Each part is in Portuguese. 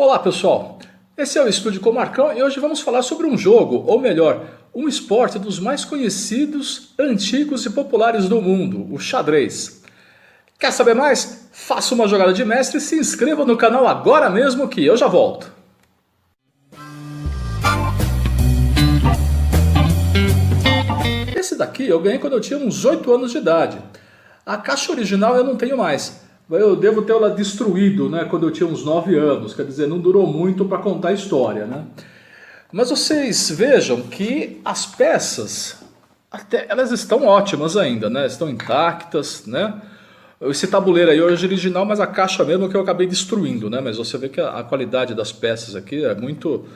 Olá pessoal, esse é o Estúdio com o Marcão e hoje vamos falar sobre um jogo, ou melhor, um esporte dos mais conhecidos, antigos e populares do mundo, o xadrez. Quer saber mais? Faça uma jogada de mestre e se inscreva no canal agora mesmo que eu já volto. Esse daqui eu ganhei quando eu tinha uns 8 anos de idade. A caixa original eu não tenho mais. Eu devo ter ela destruído, né, quando eu tinha uns 9 anos, quer dizer, não durou muito para contar a história, né? Mas vocês vejam que as peças, até elas estão ótimas ainda, né? Estão intactas, né? Esse tabuleiro aí hoje é original, mas a caixa mesmo que eu acabei destruindo, né? Mas você vê que a qualidade das peças aqui é muito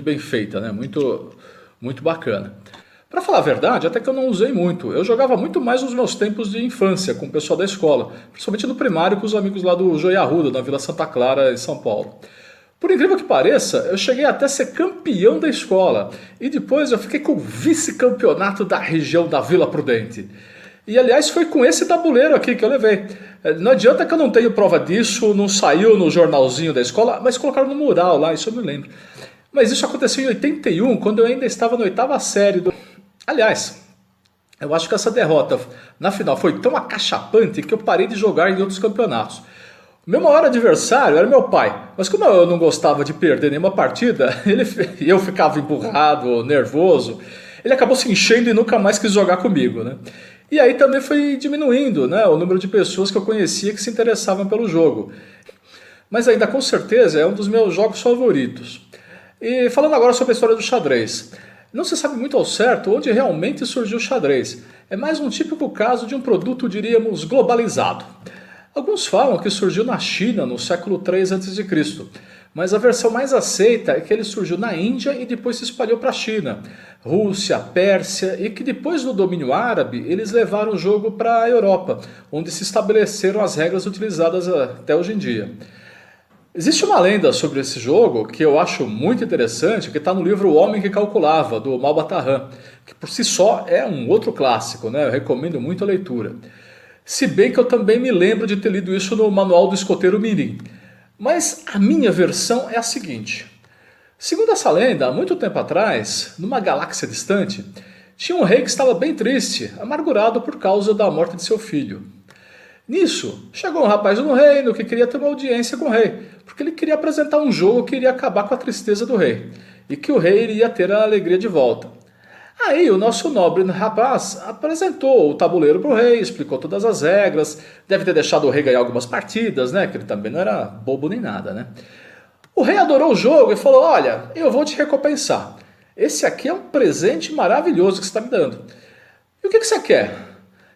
bem feita, né? Muito bacana. Para falar a verdade, até que eu não usei muito. Eu jogava muito mais nos meus tempos de infância, com o pessoal da escola. Principalmente no primário, com os amigos lá do Joia Arruda, na Vila Santa Clara, em São Paulo. Por incrível que pareça, eu cheguei até a ser campeão da escola. E depois eu fiquei com o vice-campeonato da região da Vila Prudente. E aliás, foi com esse tabuleiro aqui que eu levei. Não adianta que eu não tenho prova disso, não saiu no jornalzinho da escola, mas colocaram no mural lá, isso eu me lembro. Mas isso aconteceu em 81, quando eu ainda estava na 8ª série do... Aliás, eu acho que essa derrota na final foi tão acachapante que eu parei de jogar em outros campeonatos. O meu maior adversário era meu pai, mas como eu não gostava de perder nenhuma partida, eu ficava emburrado, nervoso, ele acabou se enchendo e nunca mais quis jogar comigo, né? E aí também foi diminuindo, né, o número de pessoas que eu conhecia que se interessavam pelo jogo. Mas ainda com certeza é um dos meus jogos favoritos. E falando agora sobre a história do xadrez. Não se sabe muito ao certo onde realmente surgiu o xadrez. É mais um típico caso de um produto, diríamos, globalizado. Alguns falam que surgiu na China no século III a.C., mas a versão mais aceita é que ele surgiu na Índia e depois se espalhou para a China, Rússia, Pérsia, e que depois do domínio árabe eles levaram o jogo para a Europa, onde se estabeleceram as regras utilizadas até hoje em dia. Existe uma lenda sobre esse jogo que eu acho muito interessante, que está no livro O Homem que Calculava, do Malbataan, que por si só é um outro clássico, né? Eu recomendo muito a leitura. Se bem que eu também me lembro de ter lido isso no Manual do Escoteiro Mirim. Mas a minha versão é a seguinte. Segundo essa lenda, há muito tempo atrás, numa galáxia distante, tinha um rei que estava bem triste, amargurado por causa da morte de seu filho. Nisso, chegou um rapaz no reino que queria ter uma audiência com o rei, porque ele queria apresentar um jogo que iria acabar com a tristeza do rei, e que o rei iria ter a alegria de volta. Aí o nosso nobre rapaz apresentou o tabuleiro para o rei, explicou todas as regras, deve ter deixado o rei ganhar algumas partidas, né, que ele também não era bobo nem nada, né. O rei adorou o jogo e falou, olha, eu vou te recompensar. Esse aqui é um presente maravilhoso que você está me dando. E o que você quer?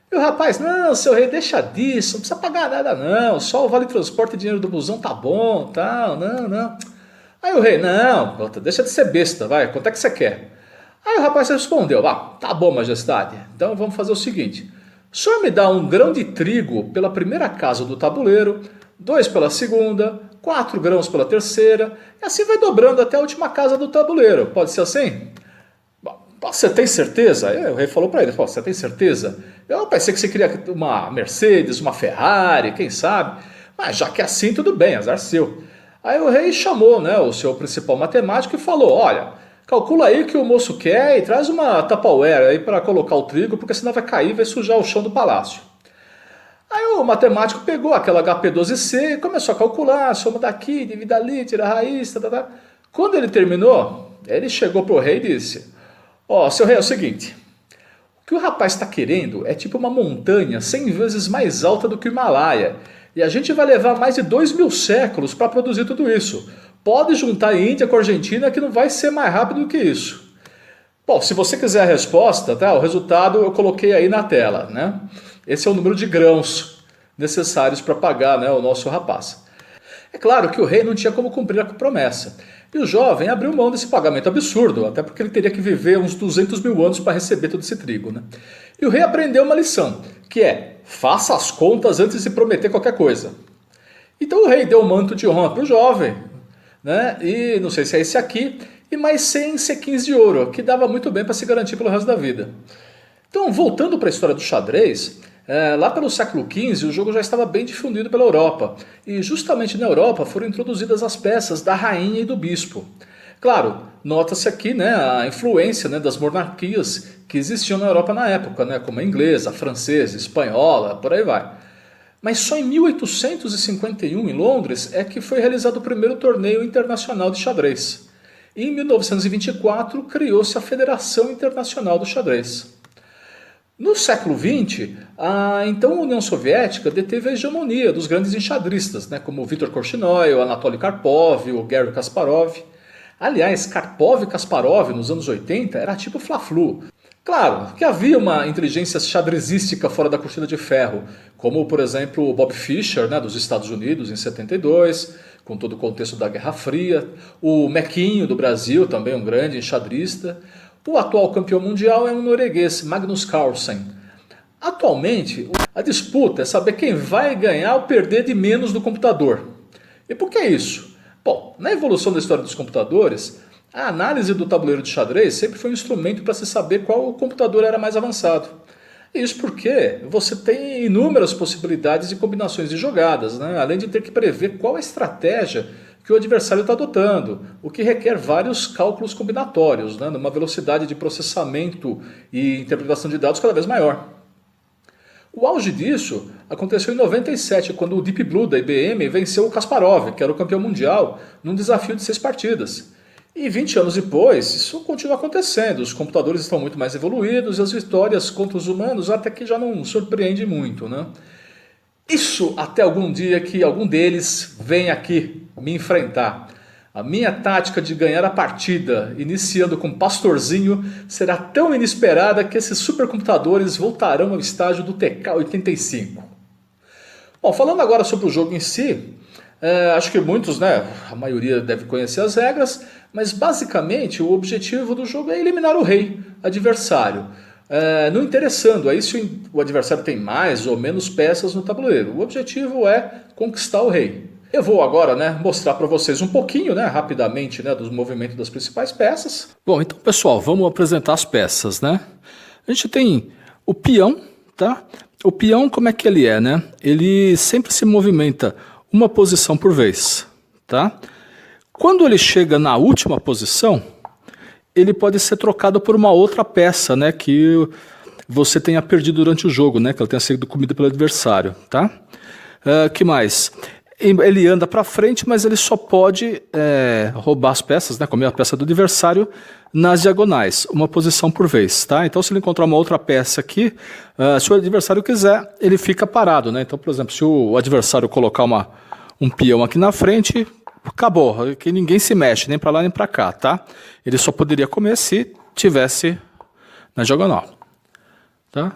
E o rapaz, não, seu rei, deixa disso, não precisa pagar nada não, só o vale transporte e dinheiro do busão tá bom, tal, não. Aí o rei, não, deixa de ser besta, vai, quanto é que você quer? Aí o rapaz respondeu, tá bom, majestade, então vamos fazer o seguinte, o senhor me dá 1 grão de trigo pela primeira casa do tabuleiro, 2 pela segunda, 4 grãos pela terceira, e assim vai dobrando até a última casa do tabuleiro, pode ser assim? Você tem certeza? O rei falou para ele, você tem certeza? Eu pensei que você queria uma Mercedes, uma Ferrari, quem sabe? Mas já que é assim, tudo bem, azar seu. Aí o rei chamou, né, o seu principal matemático e falou, olha, calcula aí o que o moço quer e traz uma Tupperware aí para colocar o trigo, porque senão vai cair e vai sujar o chão do palácio. Aí o matemático pegou aquela HP12C e começou a calcular, soma daqui, divide ali, tira a raiz, tá. Quando ele terminou, ele chegou para o rei e disse... seu rei, é o seguinte, o que o rapaz está querendo é tipo uma montanha 100 vezes mais alta do que o Himalaia, e a gente vai levar mais de 2.000 séculos para produzir tudo isso. Pode juntar a Índia com a Argentina que não vai ser mais rápido do que isso. Bom, se você quiser a resposta, tá? O resultado eu coloquei aí na tela, né? Esse é o número de grãos necessários para pagar, né, o nosso rapaz. É claro que o rei não tinha como cumprir a promessa. E o jovem abriu mão desse pagamento absurdo, até porque ele teria que viver uns 200.000 anos para receber todo esse trigo, né? E o rei aprendeu uma lição, que é, faça as contas antes de prometer qualquer coisa. Então o rei deu o manto de honra para o jovem, né? E não sei se é esse aqui, e mais 100 sequins de ouro, que dava muito bem para se garantir pelo resto da vida. Então, voltando para a história do xadrez, Lá pelo século XV, o jogo já estava bem difundido pela Europa, e justamente na Europa foram introduzidas as peças da rainha e do bispo. Claro, nota-se aqui, né, a influência, né, das monarquias que existiam na Europa na época, né, como a inglesa, a francesa, a espanhola, por aí vai. Mas só em 1851, em Londres, é que foi realizado o primeiro torneio internacional de xadrez. E em 1924, criou-se a Federação Internacional do Xadrez. No século XX, a então União Soviética deteve a hegemonia dos grandes enxadristas, né, como Viktor Korchnoi, o Anatoly Karpov, o Garry Kasparov. Aliás, Karpov e Kasparov, nos anos 80, era tipo Fla-Flu. Claro que havia uma inteligência xadrezística fora da cortina de ferro, como, por exemplo, o Bob Fischer, né, dos Estados Unidos, em 72, com todo o contexto da Guerra Fria, o Mequinho, do Brasil, também um grande enxadrista. O atual campeão mundial é um norueguês, Magnus Carlsen. Atualmente, a disputa é saber quem vai ganhar ou perder de menos do computador. E por que isso? Bom, na evolução da história dos computadores, a análise do tabuleiro de xadrez sempre foi um instrumento para se saber qual computador era mais avançado. Isso porque você tem inúmeras possibilidades e combinações de jogadas, né? Além de ter que prever qual a estratégia que o adversário está adotando, o que requer vários cálculos combinatórios, né? Numa velocidade de processamento e interpretação de dados cada vez maior. O auge disso aconteceu em 97, quando o Deep Blue da IBM venceu o Kasparov, que era o campeão mundial, num desafio de 6 partidas. E 20 anos depois, isso continua acontecendo. Os computadores estão muito mais evoluídos e as vitórias contra os humanos até que já não surpreende muito, né? Isso até algum dia que algum deles vem aqui me enfrentar. A minha tática de ganhar a partida, iniciando com Pastorzinho, será tão inesperada que esses supercomputadores voltarão ao estágio do TK-85. Bom, falando agora sobre o jogo em si, acho que muitos, né, a maioria deve conhecer as regras, mas basicamente o objetivo do jogo é eliminar o rei, adversário. Não interessando aí se o adversário tem mais ou menos peças no tabuleiro. O objetivo é conquistar o rei. Eu vou agora, né, mostrar para vocês um pouquinho, né, rapidamente, né, dos movimentos das principais peças. Bom, então pessoal, vamos apresentar as peças, né? A gente tem o peão, tá? O peão, como é que ele é, né? Ele sempre se movimenta uma posição por vez, tá? Quando ele chega na última posição, ele pode ser trocado por uma outra peça, né, que você tenha perdido durante o jogo, né, que ela tenha sido comida pelo adversário, tá? Que mais? Ele anda para frente, mas ele só pode roubar as peças, né, comer a peça do adversário nas diagonais, uma posição por vez, tá? Então, se ele encontrar uma outra peça aqui, se o adversário quiser, ele fica parado, né? Então, por exemplo, se o adversário colocar um peão aqui na frente, acabou, que ninguém se mexe, nem para lá nem para cá, tá? Ele só poderia comer se tivesse na diagonal, tá?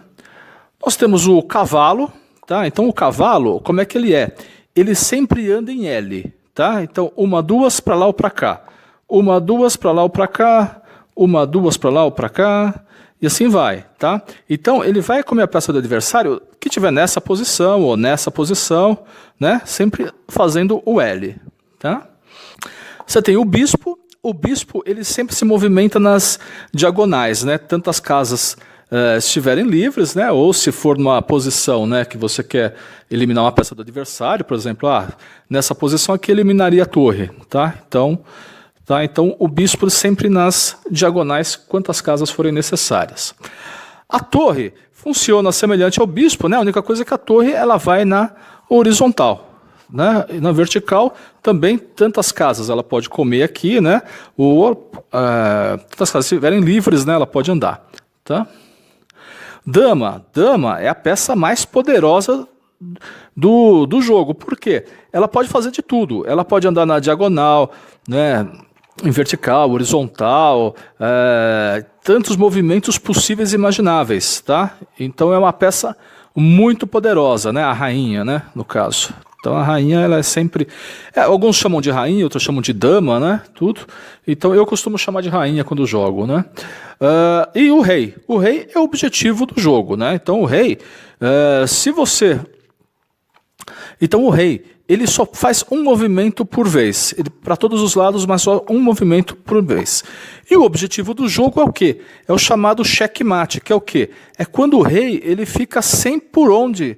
Nós temos o cavalo, tá? Então, o cavalo, como é que ele é? Ele sempre anda em L, tá? Então, 1, 2 para lá ou para cá. 1, 2 para lá ou para cá. 1, 2 para lá ou para cá. E assim vai, tá? Então, ele vai comer a peça do adversário que estiver nessa posição ou nessa posição, né? Sempre fazendo o L, tá? Você tem o bispo. O bispo, ele sempre se movimenta nas diagonais, né? Tanto as casas estiverem livres, né, ou se for numa posição, né, que você quer eliminar uma peça do adversário, por exemplo, nessa posição aqui eliminaria a torre, tá? Então o bispo sempre nas diagonais, quantas casas forem necessárias. A torre funciona semelhante ao bispo, né? A única coisa é que a torre ela vai na horizontal, né? E na vertical também tantas casas ela pode comer aqui, né? Ou tantas casas estiverem livres, né, ela pode andar, tá? Dama é a peça mais poderosa do jogo. Por quê? Ela pode fazer de tudo. Ela pode andar na diagonal, né, em vertical, horizontal, tantos movimentos possíveis e imagináveis, tá? Então é uma peça muito poderosa, né? A rainha, né, no caso. Então a rainha ela é sempre... alguns chamam de rainha, outros chamam de dama, né? Tudo. Então eu costumo chamar de rainha quando jogo, né? E o rei. O rei é o objetivo do jogo, né? Então o rei, se você... Então o rei, ele só faz um movimento por vez, para todos os lados, mas só um movimento por vez. E o objetivo do jogo é o quê? É o chamado checkmate, que é o quê? É quando o rei ele fica sem por onde...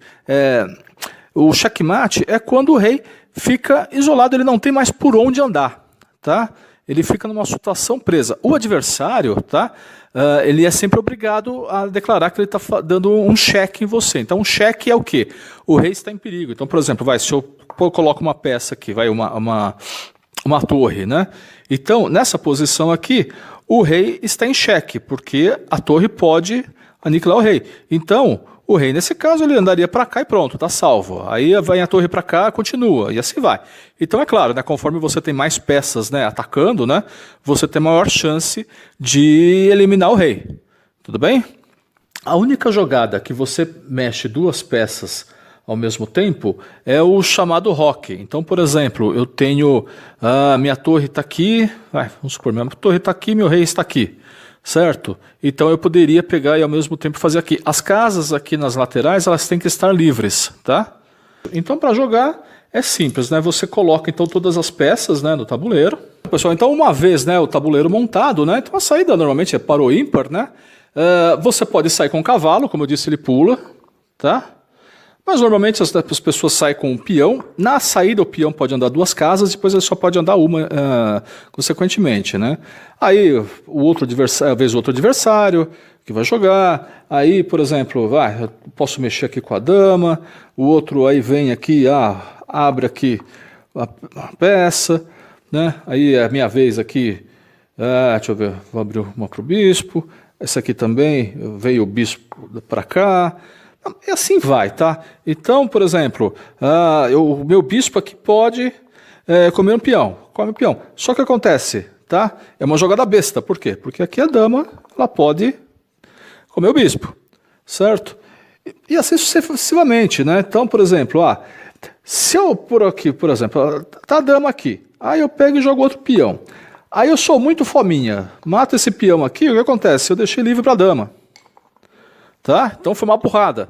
o checkmate é quando o rei fica isolado, ele não tem mais por onde andar, tá? Ele fica numa situação presa. O adversário, tá? Ele é sempre obrigado a declarar que ele está dando um cheque em você. Então, um cheque é o quê? O rei está em perigo. Então, por exemplo, se eu coloco uma peça aqui, uma torre, né? Então, nessa posição aqui, o rei está em cheque, porque a torre pode aniquilar o rei. Então, o rei, nesse caso, ele andaria para cá e pronto, está salvo. Aí vai a torre para cá, continua, e assim vai. Então, é claro, né, conforme você tem mais peças, né, atacando, né, você tem maior chance de eliminar o rei. Tudo bem? A única jogada que você mexe duas peças ao mesmo tempo é o chamado roque. Então, por exemplo, eu tenho minha torre está aqui, vamos supor, minha torre está aqui, meu rei está aqui. Certo? Então eu poderia pegar e ao mesmo tempo fazer aqui. As casas aqui nas laterais, elas têm que estar livres, tá? Então para jogar é simples, né? Você coloca então todas as peças, né, no tabuleiro. Pessoal, então uma vez, né, o tabuleiro montado, né? Então a saída normalmente é para o ímpar, né? Você pode sair com o cavalo, como eu disse, ele pula, tá? Mas normalmente as pessoas saem com um peão. Na saída o peão pode andar duas casas, depois ele só pode andar uma consequentemente, né? Aí o outro adversário, vez o outro adversário que vai jogar. Aí, por exemplo, eu posso mexer aqui com a dama. O outro aí vem aqui, abre aqui a peça, né? Aí é a minha vez aqui. Deixa eu ver, vou abrir uma para o bispo. Essa aqui também veio o bispo para cá. E assim vai, tá? Então, por exemplo, o meu bispo aqui pode comer um peão. Come um peão. Só que acontece, tá? É uma jogada besta. Por quê? Porque aqui a dama, ela pode comer o bispo, certo? E assim sucessivamente, né? Então, por exemplo, se eu por aqui, por exemplo, tá a dama aqui. Aí eu pego e jogo outro peão. Aí eu sou muito fominha. Mato esse peão aqui, o que acontece? Eu deixei livre para a dama. Tá? Então foi uma burrada.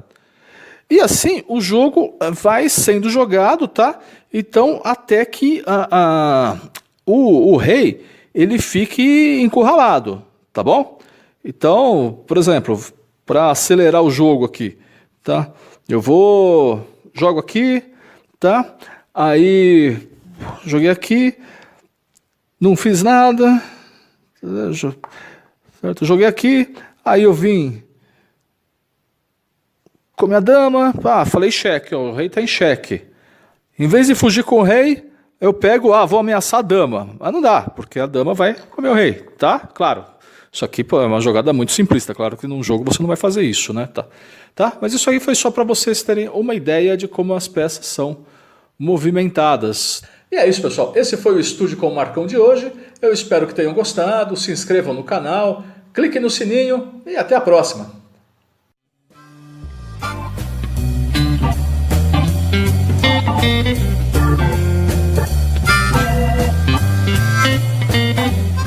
E assim o jogo vai sendo jogado, tá? Então até que o rei ele fique encurralado, tá bom? Então, por exemplo, para acelerar o jogo aqui, tá? Eu jogo aqui, tá? Aí joguei aqui, não fiz nada, certo? Joguei aqui, aí eu vim com minha dama, falei cheque, o rei está em cheque. Em vez de fugir com o rei, eu pego, vou ameaçar a dama. Mas não dá, porque a dama vai comer o rei, tá? Claro, isso aqui é uma jogada muito simplista, claro que num jogo você não vai fazer isso, né? Tá? Mas isso aí foi só para vocês terem uma ideia de como as peças são movimentadas. E é isso, pessoal, esse foi o Estude com o Marcão de hoje. Eu espero que tenham gostado, se inscrevam no canal, cliquem no sininho e até a próxima. Thank you.